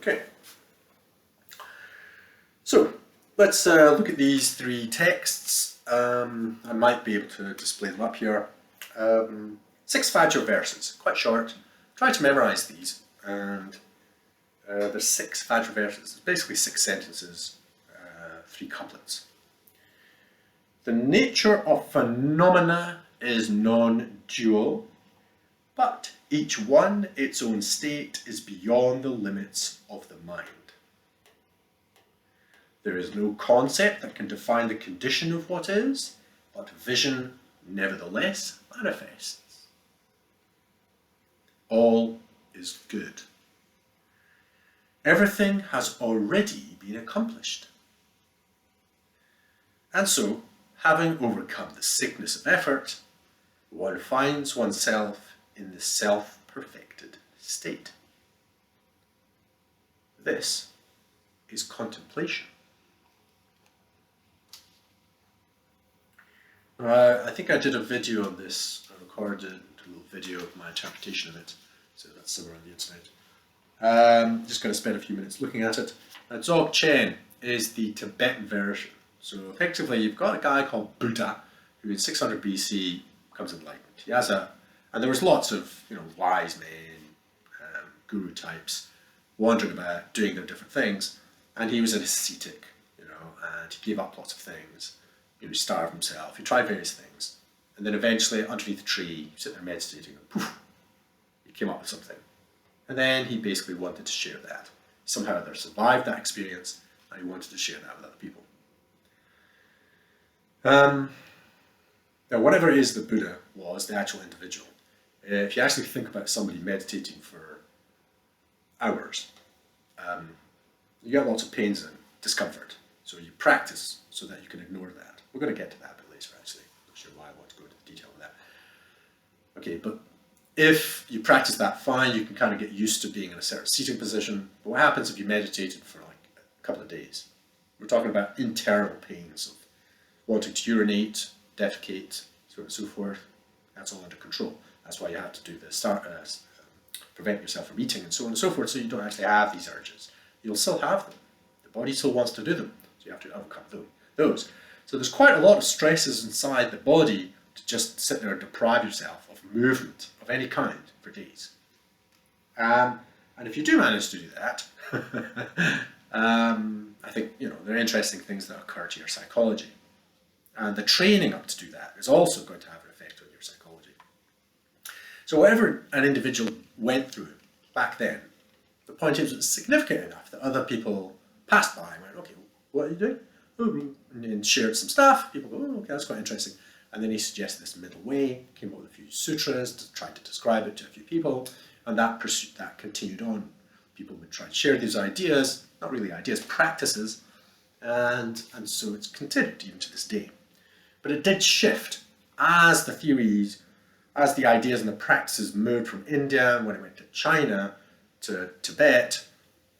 Okay, so let's look at these three texts. I might be able to display them up here. 6 Vajra verses, quite short. Try to memorize these, and there's 6 Vajra verses. It's basically 6 sentences, 3 couplets. The nature of phenomena is non-dual, but each one, its own state, is beyond the limits of the mind. There is no concept that can define the condition of what is, but vision nevertheless manifests. All is good. Everything has already been accomplished. And so, having overcome the sickness of effort, one finds oneself in the self-perfected state. This is contemplation. I think I did a video on this. I recorded a little video of my interpretation of it, so that's somewhere on the internet. Just going to spend a few minutes looking at it. Dzogchen is the Tibetan version. So effectively, you've got a guy called Buddha, who in 600 BC becomes enlightened. He has and there was lots of wise men, guru types, wandering about doing their different things, and he was an ascetic, and he gave up lots of things. He starved himself. He tried various things, and then eventually, underneath a tree, sitting there meditating, and poof, he came up with something. And then he basically wanted to share that. Somehow or other survived that experience, and he wanted to share that with other people. Now, whatever it is the Buddha was, the actual individual, if you actually think about somebody meditating for hours, you get lots of pains and discomfort. So you practice so that you can ignore that. We're going to get to that a bit later, actually. I'm not sure why I want to go into the detail of that. Okay, but if you practice that fine, you can kind of get used to being in a certain seating position. But what happens if you meditated for like a couple of days? We're talking about internal pains of wanting to urinate, defecate, so on and so forth. That's all under control. That's why you have to do the prevent yourself from eating and so on and so forth, so you don't actually have these urges. You'll still have them. The body still wants to do them, so you have to overcome those. So there's quite a lot of stresses inside the body to just sit there and deprive yourself of movement of any kind for days. And if you do manage to do that, I think there are interesting things that occur to your psychology. And the training up to do that is also going to have an effect on your psychology. So whatever an individual went through back then, the point is it's significant enough that other people passed by and went, okay, what are you doing? And then shared some stuff. People go, oh, okay, that's quite interesting. And then he suggested this middle way, came up with a few sutras, tried to describe it to a few people, and that continued on. People would try to share these ideas, not really ideas, practices, and so it's continued even to this day. But it did shift as the theories, as the ideas and the practices moved from India, when it went to China, to Tibet.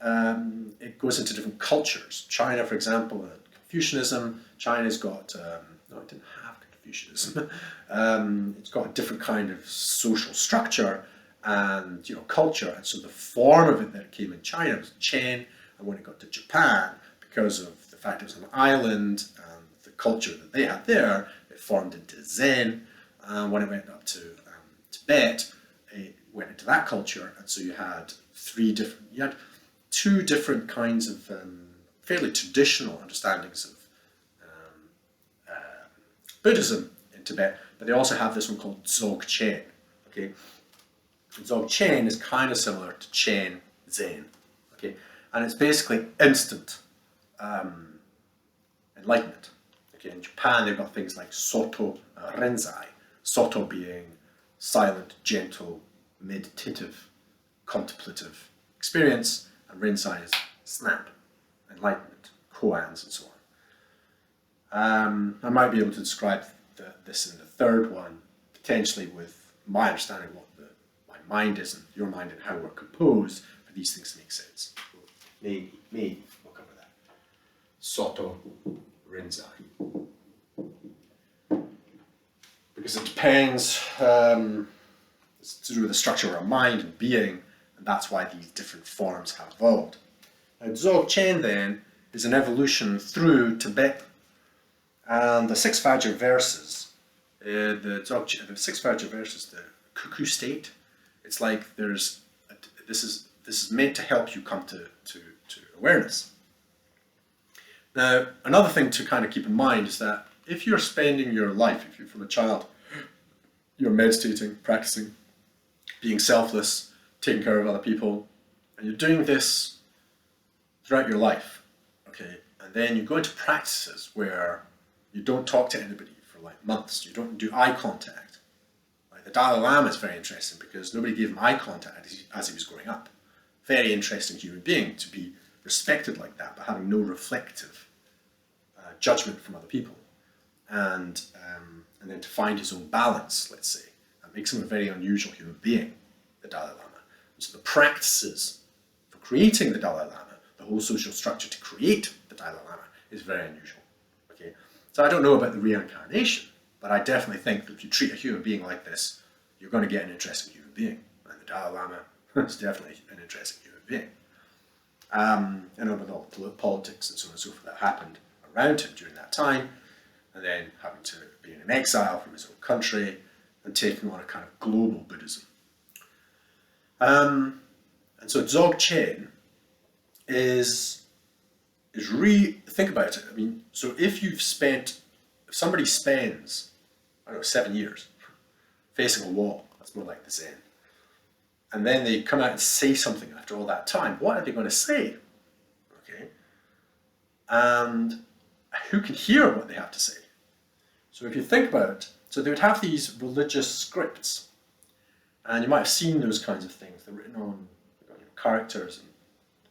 It goes into different cultures. China, for example, Confucianism. China's got, no, it didn't have Confucianism. It's got a different kind of social structure and culture. And so the form of it that came in China was Chen, and when it got to Japan, because of the fact it was an island and the culture that they had there, it formed into Zen. And when it went up to Tibet, it went into that culture, and so you had two different kinds of fairly traditional understandings of Buddhism in Tibet, but they also have this one called Dzogchen. Okay, Dzogchen is kind of similar to Chen Zen. Okay, and it's basically instant enlightenment. Okay, in Japan they've got things like Soto Renzai. Soto being silent, gentle, meditative, contemplative experience, and Renzai is snap, enlightenment, koans, and so on. I might be able to describe this in the third one, potentially with my understanding of what my mind is and your mind and how we're composed for these things to make sense. Maybe we'll cover that. Soto Renzai. Because it depends, it's to do with the structure of our mind and being, and that's why these different forms have evolved. Dzogchen then is an evolution through Tibet, and the six Vajra verses, the six Vajra verses, the cuckoo state. It's like this is meant to help you come to awareness. Now, another thing to kind of keep in mind is that if you're spending your life, if you're from a child, you're meditating, practicing, being selfless, taking care of other people, and you're doing this throughout your life, okay, and then you go into practices where you don't talk to anybody for like months, you don't do eye contact. Like the Dalai Lama is very interesting because nobody gave him eye contact as he was growing up. Very interesting human being to be respected like that, but having no reflective judgment from other people, and then to find his own balance, let's say, that makes him a very unusual human being, the Dalai Lama. And so the practices for creating the Dalai Lama, the whole social structure to create the Dalai Lama, is very unusual. Okay, so I don't know about the reincarnation, but I definitely think that if you treat a human being like this, you're going to get an interesting human being, and the Dalai Lama is definitely an interesting human being. And with all the politics and so on and so forth that happened around him during that time, and then having to be in exile from his own country and taking on a kind of global Buddhism. And so Dzogchen is think about it. I mean, so if somebody spends, I don't know, 7 years facing a wall, that's more like the Zen, and then they come out and say something after all that time, what are they going to say? Okay, and who can hear what they have to say? So if you think about it, so they would have these religious scripts, and you might have seen those kinds of things. They're written on characters and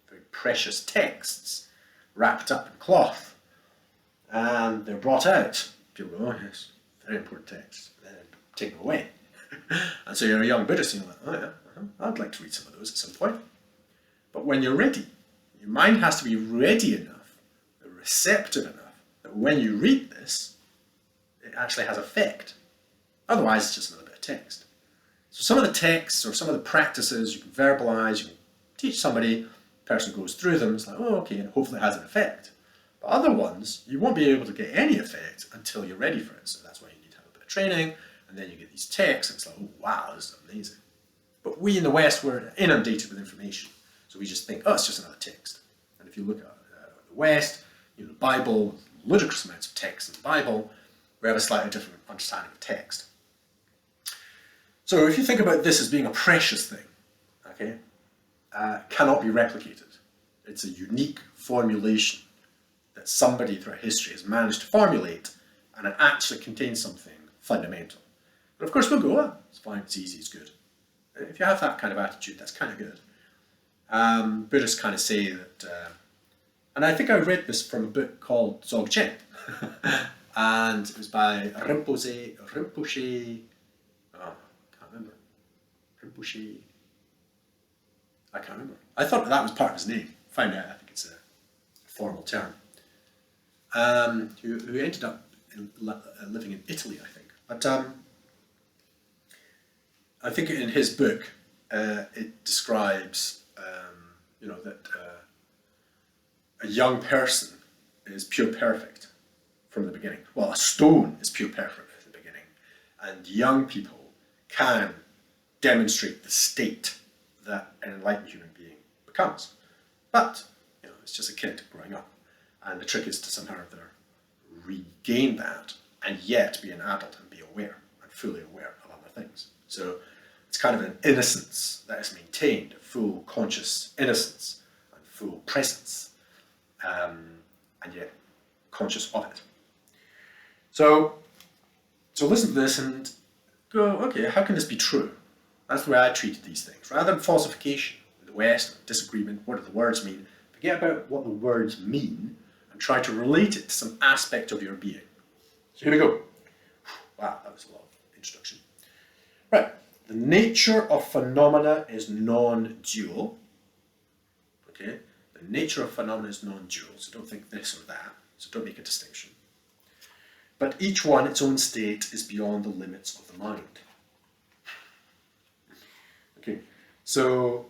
very precious texts wrapped up in cloth, and they're brought out. People go, oh yes, very important text, and then taken away. And so you're a young Buddhist, and you're like, oh yeah, I'd like to read some of those at some point. But when you're ready, your mind has to be ready enough, receptive enough, that when you read this, it actually has effect. Otherwise, it's just another bit of text. So some of the texts or some of the practices you can verbalize, you can teach somebody, the person goes through them, it's like, oh, okay, and hopefully it has an effect. But other ones, you won't be able to get any effect until you're ready for it. So that's why you need to have a bit of training, and then you get these texts, and it's like, oh, wow, this is amazing. But we in the West, we're inundated with information. So we just think, oh, it's just another text. And if you look at the West, the Bible, ludicrous amounts of text in the Bible, we have a slightly different understanding of text. So if you think about this as being a precious thing, okay, cannot be replicated. It's a unique formulation that somebody throughout history has managed to formulate, and it actually contains something fundamental. But of course we'll go, oh, it's fine, it's easy, it's good. If you have that kind of attitude, that's kind of good. Buddhists kind of say that, and I think I read this from a book called Dzogchen, and it was by Rinpoche, I can't remember. I thought that was part of his name. Found out, I think it's a formal term. Who ended up living in Italy, I think. But I think in his book, it describes, that a young person is pure perfect from the beginning. Well, a stone is pure perfect from the beginning. And young people can demonstrate the state that an enlightened human being becomes. But, it's just a kid growing up. And the trick is to somehow or other regain that and yet be an adult and be aware and fully aware of other things. So it's kind of an innocence that is maintained, a full conscious innocence and full presence, and yet conscious of it. So listen to this and go, okay, how can this be true? That's the way I treated these things. Rather than falsification in the West, disagreement, what do the words mean? Forget about what the words mean and try to relate it to some aspect of your being. So here we go. Wow, that was a long introduction. Right, the nature of phenomena is non-dual. Okay, the nature of phenomena is non-dual, so don't think this or that, so don't make a distinction. But each one, its own state, is beyond the limits of the mind. Okay, so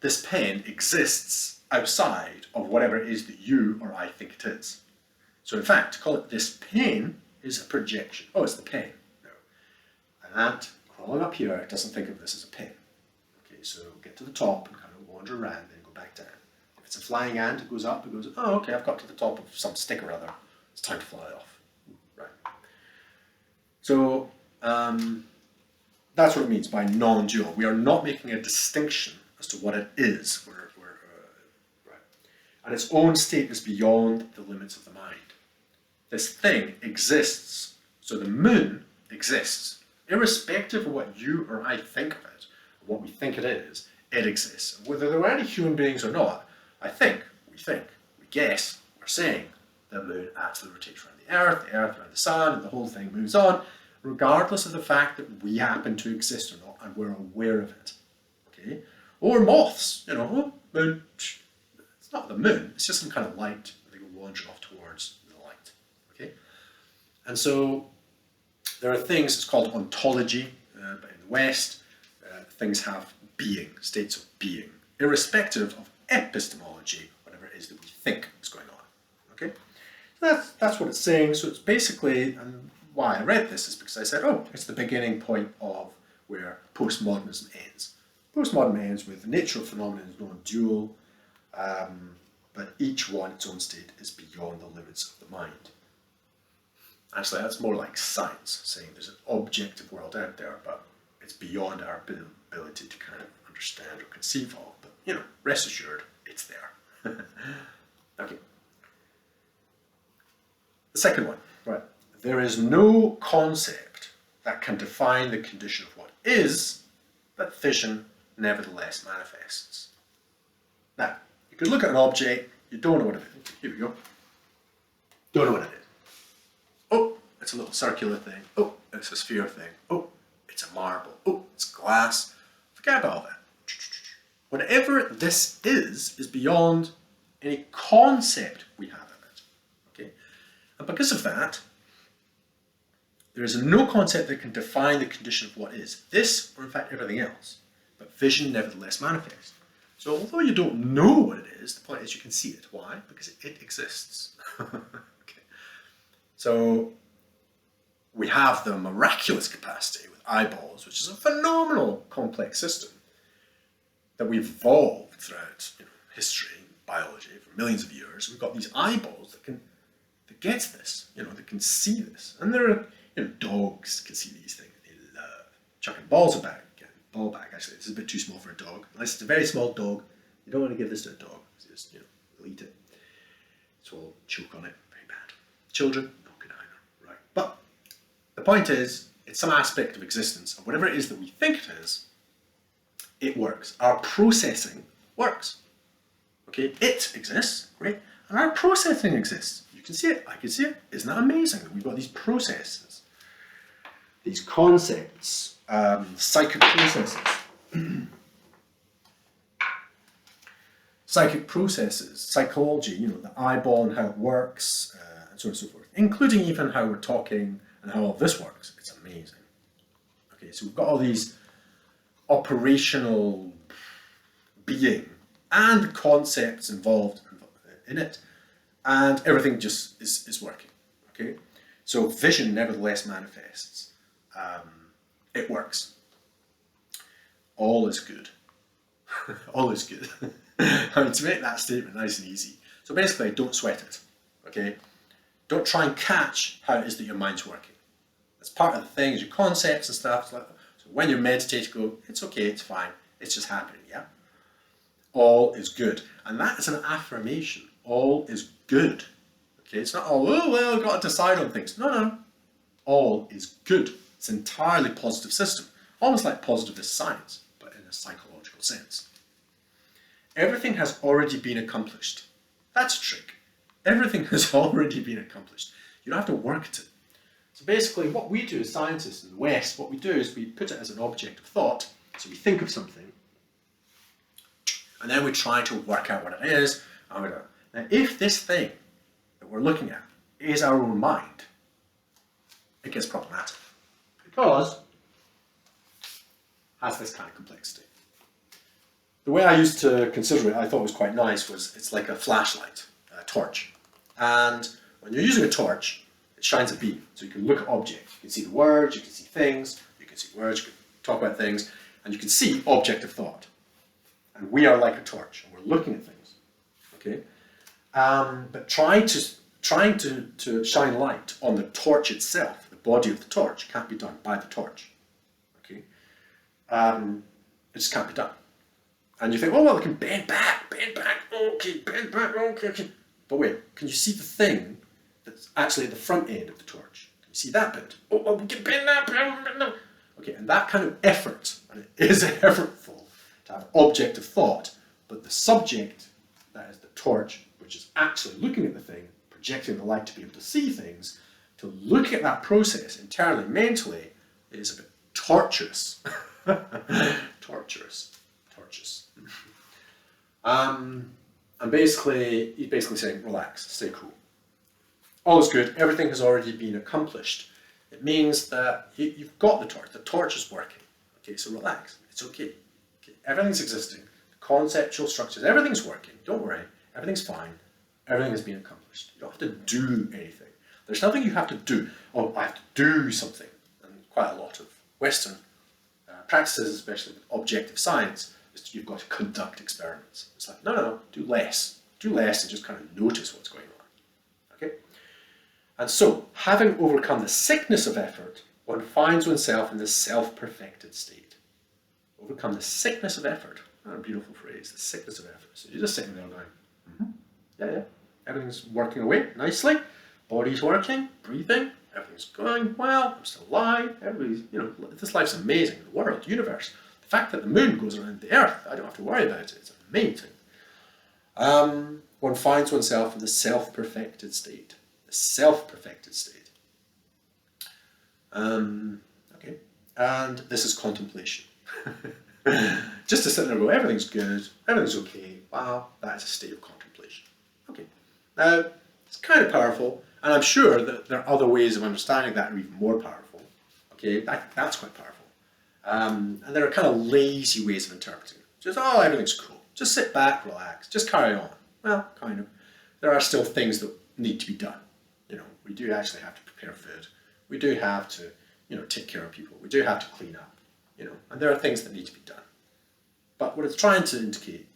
this pen exists outside of whatever it is that you or I think it is. So in fact, to call it this pen is a projection. Oh, it's the pen. No. An ant crawling up here doesn't think of this as a pen. Okay, so get to the top and kind of wander around, then go back down. If it's a flying ant, it goes up, it goes, oh, okay, I've got to the top of some stick or other. It's time to fly off. Right. So that's what it means by non-dual. We are not making a distinction as to what it is. Right. And its own state is beyond the limits of the mind. This thing exists. So the moon exists. Irrespective of what you or I think of it, or what we think it is, it exists. Whether there were any human beings or not, we guess, we're saying the moon actually rotates around the earth around the sun, and the whole thing moves on, regardless of the fact that we happen to exist or not, and we're aware of it. Okay? Or moths, moon, it's not the moon, it's just some kind of light, they go wandering off towards the light. Okay? And so there are things, it's called ontology, but in the West, things have being, states of being, irrespective of epistemology, whatever it is that we think is going on. Okay? So that's what it's saying. So it's basically, and why I read this is because I said, oh, it's the beginning point of where postmodernism ends. Postmodernism ends with the nature of phenomena is non-dual, but each one, its own state, is beyond the limits of the mind. Actually, that's more like science, saying there's an objective world out there, but it's beyond our ability to kind of understand or conceive of. But, rest assured, it's there. Okay. The second one, right. There is no concept that can define the condition of what is, but vision nevertheless manifests. Now, you could look at an object, you don't know what it is. Here we go. Don't know what it is. Oh, it's a little circular thing. Oh, it's a sphere thing. Oh, it's a marble. Oh, it's glass. Forget about all that. Whatever this is beyond any concept we have of it. Okay? And because of that, there is no concept that can define the condition of what is. This, or in fact everything else. But vision nevertheless manifests. So although you don't know what it is, the point is you can see it. Why? Because it exists. Okay. So we have the miraculous capacity with eyeballs, which is a phenomenal complex system that we've evolved throughout history, biology, for millions of years. We've got these eyeballs that gets this, that can see this. And there are, dogs can see these things. They love chucking balls about. Ball back, actually, this is a bit too small for a dog. Unless it's a very small dog, you don't want to give this to a dog. It's just, they'll eat it. So we'll choke on it, very bad. Children, not good either, right? But the point is, it's some aspect of existence, and whatever it is that we think it is, it works. Our processing works. Okay, it exists, great, and our processing exists. You can see it, I can see it. Isn't that amazing that we've got these processes, these concepts, psychic processes. Psychic processes, psychology, the eyeball and how it works, and so on and so forth, including even how we're talking and how all this works. It's amazing. Okay, so we've got all these operational being and concepts involved in it, and everything just is working. Okay, so vision nevertheless manifests. It works. All is good. All is good. To make that statement nice and easy. So basically, don't sweat it. Okay? Don't try and catch how it is that your mind's working. That's part of the thing, is your concepts and stuff. So when you're meditating, go, it's okay, it's fine. It's just happening, yeah? All is good. And that is an affirmation. All is good. Okay? It's not all, oh, well, I've got to decide on things. No. All is good. It's an entirely positive system, almost like positivist science, but in a psychological sense. Everything has already been accomplished. That's a trick. Everything has already been accomplished. You don't have to work at it. So basically what we do as scientists in the West, what we do is we put it as an object of thought. So we think of something, and then we try to work out what it is. Now if this thing that we're looking at is our own mind, it gets problematic. Because it has this kind of complexity. The way I used to consider it, I thought was quite nice, was it's like a flashlight, a torch. And when you're using a torch, it shines a beam. So you can look at objects. You can see the words, you can see things, you can see words, you can talk about things, and you can see object of thought. And we are like a torch, and we're looking at things. Okay? But trying to shine light on the torch itself, the body of the torch, can't be done by the torch. Okay? It just can't be done. And you think, oh, well, it can bend back, okay, bend back, okay. But wait, can you see the thing that's actually at the front end of the torch? Can you see that bit? Oh, we can bend that, bend that. Okay, and that kind of effort, and it is effortful to have object of thought, but the subject, that is the torch, which is actually looking at the thing, projecting the light to be able to see things, to look at that process internally, mentally, is a bit torturous. Torturous. And basically, he's basically saying, relax, stay cool. All is good, everything has already been accomplished. It means that you've got the torch is working. Okay, so relax, it's okay. Everything's existing, the conceptual structures, everything's working, don't worry, everything's fine, everything has been accomplished. You don't have to do anything. There's nothing you have to do. Oh, I have to do something. And quite a lot of Western practices, especially with objective science, is you've got to conduct experiments. It's like, no, do less. Do less and just kind of notice what's going on. Okay? And so, having overcome the sickness of effort, one finds oneself in the self-perfected state. Overcome the sickness of effort. What a beautiful phrase, the sickness of effort. So you're just sitting there going, yeah, everything's working away nicely. Body's working, breathing, everything's going well, I'm still alive, everybody's, this life's amazing, the world, the universe. The fact that the moon goes around the earth, I don't have to worry about it, it's amazing. One finds oneself in the self-perfected state. The self-perfected state. Okay, and this is contemplation. Just to sit there and go, everything's good, everything's okay, wow, that is a state of contemplation. Okay, now, it's kind of powerful, and I'm sure that there are other ways of understanding that are even more powerful. Okay, that's quite powerful. And there are kind of lazy ways of interpreting it. Just, oh, everything's cool. Just sit back, relax, just carry on. Well, kind of. There are still things that need to be done. We do actually have to prepare food. We do have to, take care of people. We do have to clean up, and there are things that need to be done. But what it's trying to indicate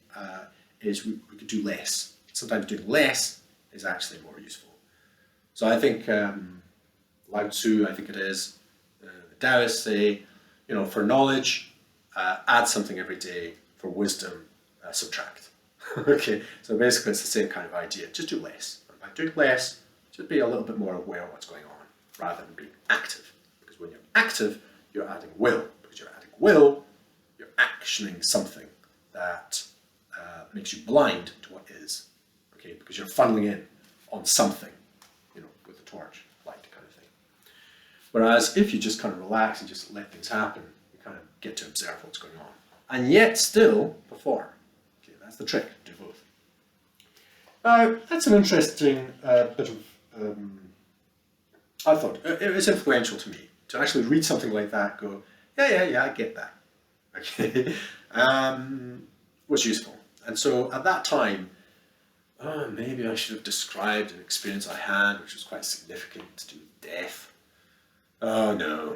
is we could do less. Sometimes doing less is actually more useful. So I think Lao Tzu, I think it is, the Taoists say, for knowledge, add something every day. For wisdom, subtract. Okay, so basically it's the same kind of idea. Just do less. And by doing less, just be a little bit more aware of what's going on, rather than being active. Because when you're active, you're adding will. Because you're adding will, you're actioning something that makes you blind to what is. Okay, because you're funneling in on something, with the torch, light kind of thing. Whereas if you just kind of relax and just let things happen, you kind of get to observe what's going on. And yet still perform. Okay, that's the trick, do both. That's an interesting bit of, I thought, it was influential to me, to actually read something like that, go, yeah, I get that. Okay, was useful. And so at that time, maybe I should have described an experience I had, which was quite significant, to do with death. Oh, no,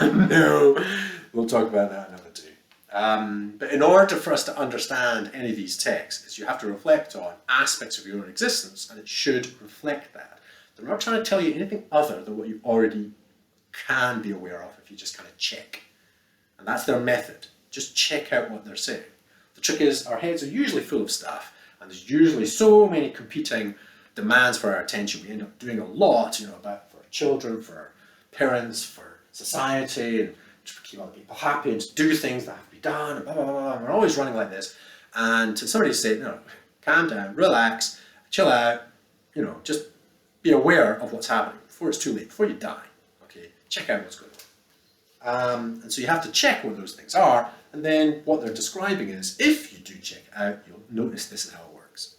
no, we'll talk about that another day. But in order for us to understand any of these texts, you have to reflect on aspects of your own existence, and it should reflect that. They're not trying to tell you anything other than what you already can be aware of if you just kind of check. And that's their method. Just check out what they're saying. The trick is, our heads are usually full of stuff, and there's usually so many competing demands for our attention. We end up doing a lot, about for our children, for our parents, for society, and to keep other people happy, and to do things that have to be done, and blah, blah, blah, blah. We're always running like this. And to somebody say, calm down, relax, chill out, just be aware of what's happening before it's too late, before you die. Okay, check out what's going on. And so you have to check what those things are, and then what they're describing is, if you do check it out, you'll notice this is how it works.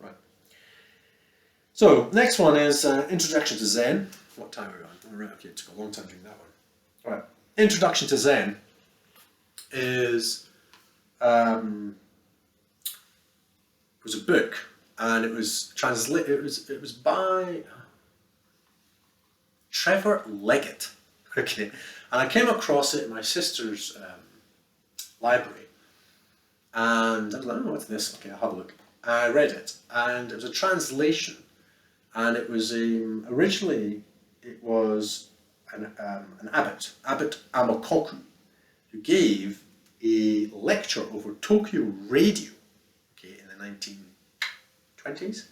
Right. So, next one is Introduction to Zen. What time are we on? All right, okay, it took a long time doing that one. All right, Introduction to Zen is was a book, and it was translated. It was by Trevor Leggett. Okay, and I came across it in my sister's library, and I was like, "Oh, what's this?" Okay, I'll have a look. I read it, and it was a translation, and it was originally it was an Abbot Amakoku, who gave a lecture over Tokyo radio, okay, in the 1920s,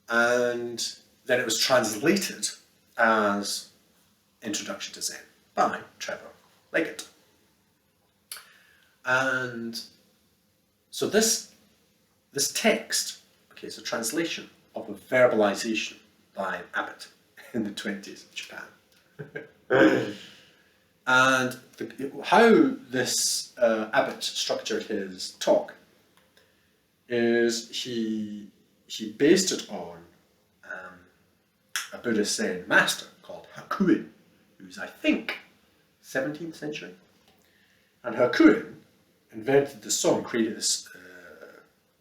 and then it was translated as Introduction to Zen by Trevor Leggett. And so this text, okay, is a translation of a verbalization by an abbot in the 20s in Japan. And how this abbot structured his talk is he based it on a Buddhist Zen master called Hakuin, who's I think 17th century. And Hakuin invented this song, created this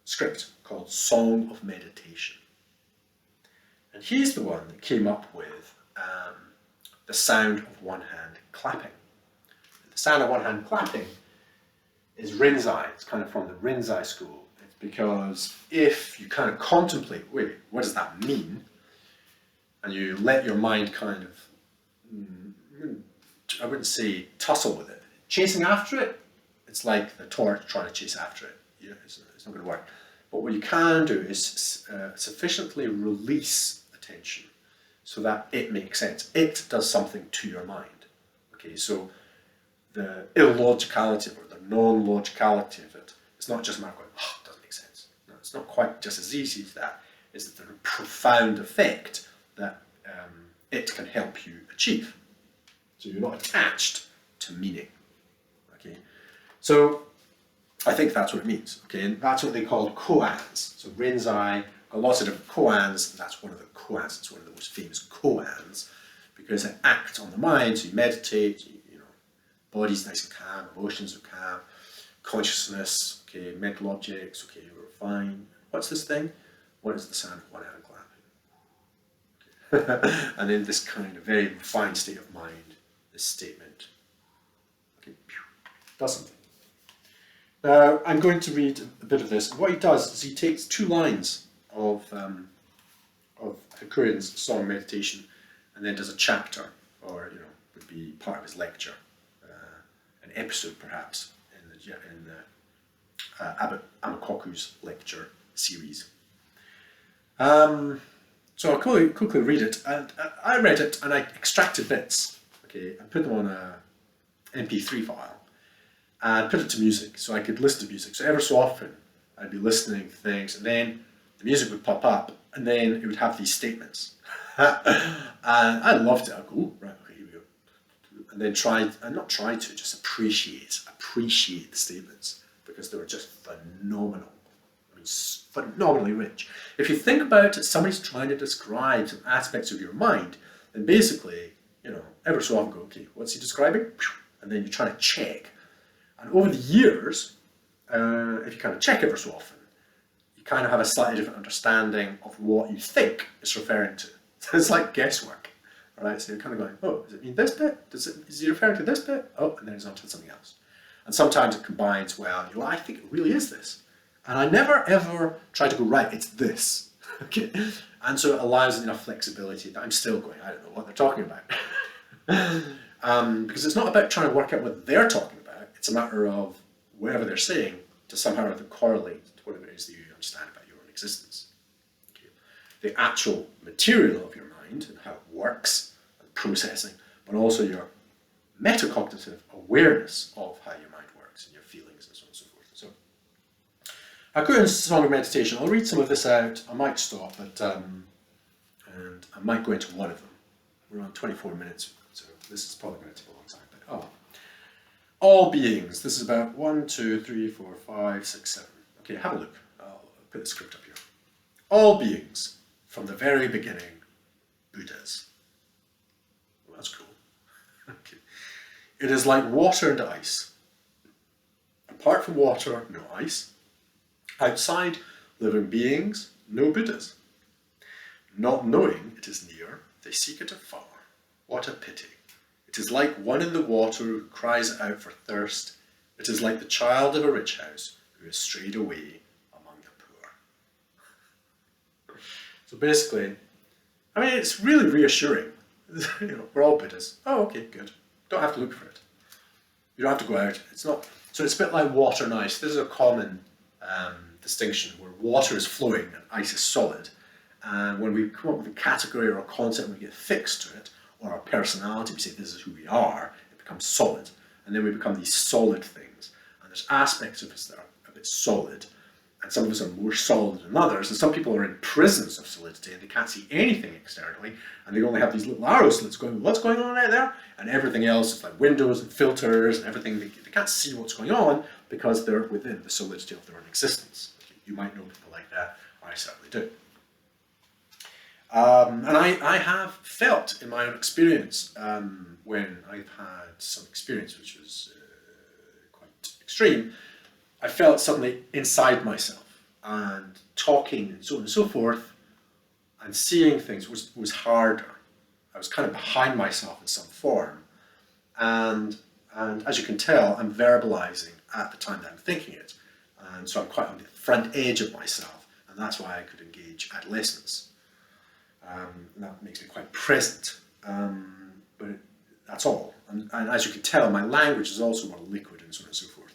script called Song of Meditation. And he's the one that came up with the sound of one hand clapping. The sound of one hand clapping is Rinzai. It's kind of from the Rinzai school. It's because if you kind of contemplate, wait, what does that mean? And you let your mind kind of, I wouldn't say tussle with it. Chasing after it, it's like the torch trying to chase after it. You know, it's not going to work. But what you can do is sufficiently release attention so that it makes sense. It does something to your mind. Okay, so the illogicality or the non-logicality of it, it's not just a matter of going, oh, it doesn't make sense. No, it's not quite just as easy as that. It's the profound effect that it can help you achieve. So you're not attached to meaning. Okay, so I think that's what it means. Okay, and that's what they call koans. So Rinzai got lots of different koans. That's one of the koans. It's one of the most famous koans because it acts on the mind. So you meditate. You know, body's nice and calm. Emotions are calm. Consciousness. Okay, mental objects. Okay, you're fine. What's this thing? What is the sound of one hand clapping? Okay. And in this kind of very refined state of mind, this statement, okay, does something. Now, I'm going to read a bit of this. What he does is he takes 2 lines of Hakuin's song meditation and then does a chapter, or would be part of his lecture, an episode perhaps in the Abbot Amakoku's lecture series. So I'll quickly read it, and I read it and I extracted bits, okay, and put them on a MP3 file and put it to music so I could listen to music. So ever so often I'd be listening to things, and then the music would pop up, and then it would have these statements. And I loved it. I'd go, oh, right, okay, here we go. And then just appreciate the statements, because they were just phenomenal. I mean, phenomenally rich. If you think about it, somebody's trying to describe some aspects of your mind, then basically, ever so often go, okay, what's he describing? And then you're trying to check. And over the years, if you kind of check ever so often, you kind of have a slightly different understanding of what you think it's referring to. So it's like guesswork, right? So you're kind of going, oh, does it mean this bit? Is he referring to this bit? Oh, and then he's on to something else. And sometimes it combines well, and you're like, I think it really is this. And I never ever try to go, right, it's this. Okay? And so it allows enough flexibility that I'm still going, I don't know what they're talking about. Because it's not about trying to work out what they're talking about. It's a matter of whatever they're saying to somehow correlate to whatever it is that you understand about your own existence. Okay. The actual material of your mind and how it works and processing, but also your metacognitive awareness of how your mind works and your feelings and so on and so forth. So, Hakuin's Song of Meditation. I'll read some of this out. I might stop, and I might go into one of them. We're on 24 minutes, so this is probably going to take a long time. But all beings. This is about 1, 2, 3, 4, 5, 6, 7. Okay, have a look. I'll put the script up here. All beings, from the very beginning, Buddhas. Well, that's cool. Okay. It is like water and ice. Apart from water, no ice. Outside living beings, no Buddhas. Not knowing it is near, they seek it afar. What a pity. It is like one in the water who cries out for thirst. It is like the child of a rich house who has strayed away among the poor. So basically, I mean, it's really reassuring. We're all Buddhas. Oh, okay, good. Don't have to look for it. You don't have to go out. It's not. So it's a bit like water and ice. This is a common distinction where water is flowing and ice is solid. And when we come up with a category or a concept, we get fixed to it, or our personality, we say this is who we are, it becomes solid. And then we become these solid things. And there's aspects of us that are a bit solid, and some of us are more solid than others. And some people are in prisons of solidity and they can't see anything externally, and they only have these little arrow slits going, what's going on right there? And everything else is like windows and filters and everything. They can't see what's going on because they're within the solidity of their own existence. You might know people like that. I certainly do. And I have felt in my own experience, when I've had some experience which was quite extreme, I felt suddenly inside myself, and talking and so on and so forth, and seeing things was harder. I was kind of behind myself in some form, and as you can tell, I'm verbalizing at the time that I'm thinking it, and so I'm quite on the front edge of myself, and that's why I could engage adolescence. And that makes me quite present, but that's all. And as you can tell, my language is also more liquid and so on and so forth.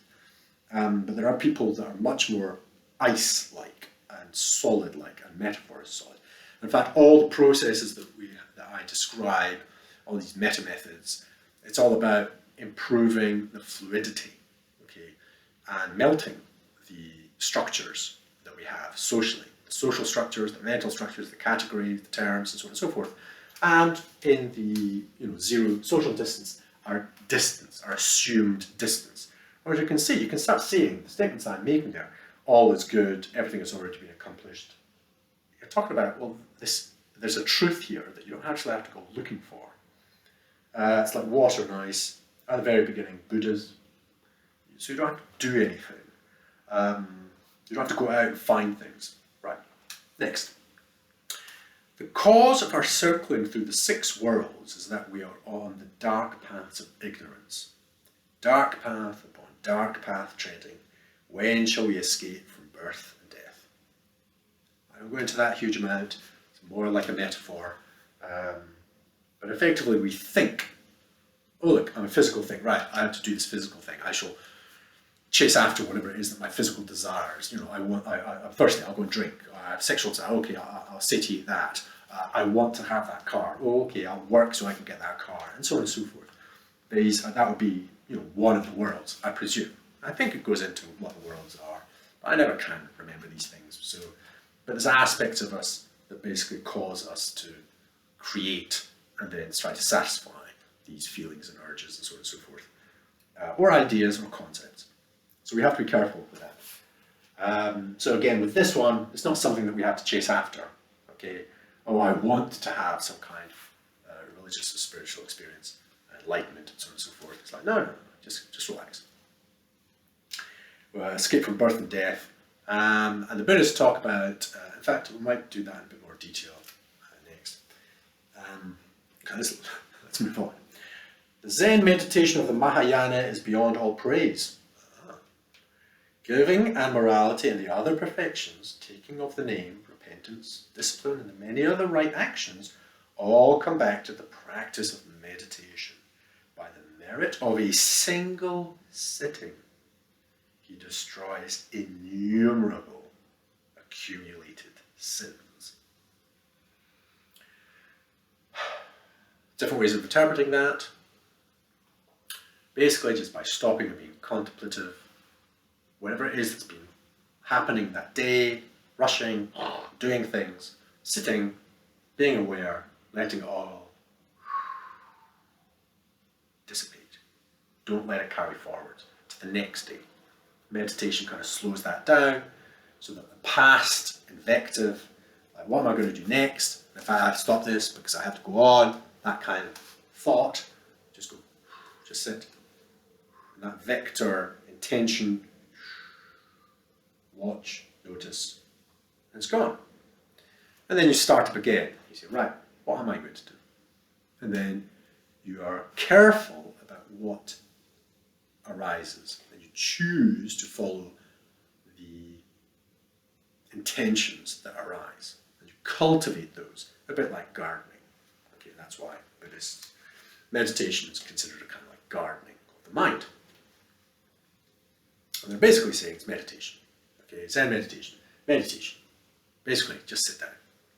But there are people that are much more ice-like and solid-like, and metaphor is solid. In fact, all the processes that I describe, all these meta-methods, it's all about improving the fluidity, okay, and melting the structures that we have socially. Social structures, the mental structures, the categories, the terms, and so on and so forth. And in the zero social distance, our assumed distance. Or as you can see, you can start seeing the statements I'm making there. All is good, everything has already been accomplished. You're talking about, well, there's a truth here that you don't actually have to go looking for. It's like water and ice. At the very beginning, Buddhas. So you don't have to do anything. You don't have to go out and find things. Right, next. The cause of our circling through the 6 worlds is that we are on the dark paths of ignorance. Dark path upon dark path treading. When shall we escape from birth and death? I don't go into that huge amount. It's more like a metaphor. But effectively we think, oh look, I'm a physical thing. Right, I have to do this physical thing. I shall chase after whatever it is that my physical desires. I'm thirsty, I'll go and drink. I have sexual desire, okay, I'll satiate that. I want to have that car. Oh, okay, I'll work so I can get that car, and so on and so forth. That would be, one of the worlds, I presume. I think it goes into what the worlds are, but I never can remember these things. But there's aspects of us that basically cause us to create and then try to satisfy these feelings and urges and so on and so forth, or ideas or concepts. So we have to be careful with that. So again, with this one, it's not something that we have to chase after. Okay, oh, I want to have some kind of religious or spiritual experience, enlightenment, and so on and so forth. It's like, no, just relax. Escape from birth and death. And the Buddhists talk about, in fact, we might do that in a bit more detail next. Let's move on. The Zen meditation of the Mahayana is beyond all praise. Giving and morality and the other perfections, taking of the name, repentance, discipline, and the many other right actions, all come back to the practice of meditation. By the merit of a single sitting, he destroys innumerable accumulated sins. Different ways of interpreting that. Basically, just by stopping and being contemplative, whatever it is that's been happening that day, rushing, doing things, sitting, being aware, letting it all dissipate. Don't let it carry forward to the next day. Meditation kind of slows that down so that the past invective, like what am I going to do next? If I have to stop this because I have to go on, that kind of thought, just sit. And that vector, intention, watch, notice, and it's gone. And then you start up again. You say, right, what am I going to do? And then you are careful about what arises, and you choose to follow the intentions that arise, and you cultivate those, a bit like gardening. Okay, that's why Buddhist meditation is considered a kind of like gardening of the mind. And they're basically saying it's meditation. Okay, Zen meditation. Meditation. Basically, just sit down.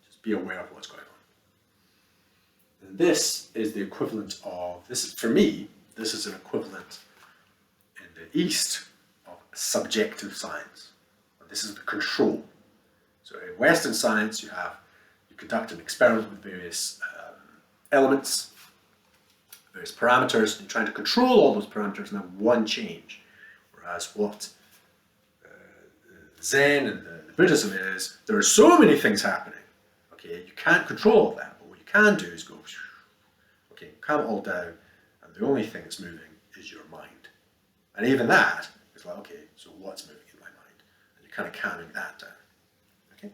Just be aware of what's going on. And this is the equivalent of, this is, for me, this is an equivalent in the East of subjective science. And this is the control. So in Western science, you conduct an experiment with various elements, various parameters, and you're trying to control all those parameters and have one change. Whereas what Zen and the Buddhism is, there are so many things happening. Okay, you can't control all that, but what you can do is go, okay, calm it all down, and the only thing that's moving is your mind. And even that is like, okay, so what's moving in my mind? And you're kind of calming that down. Okay,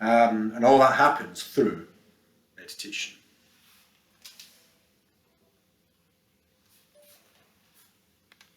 and all that happens through meditation.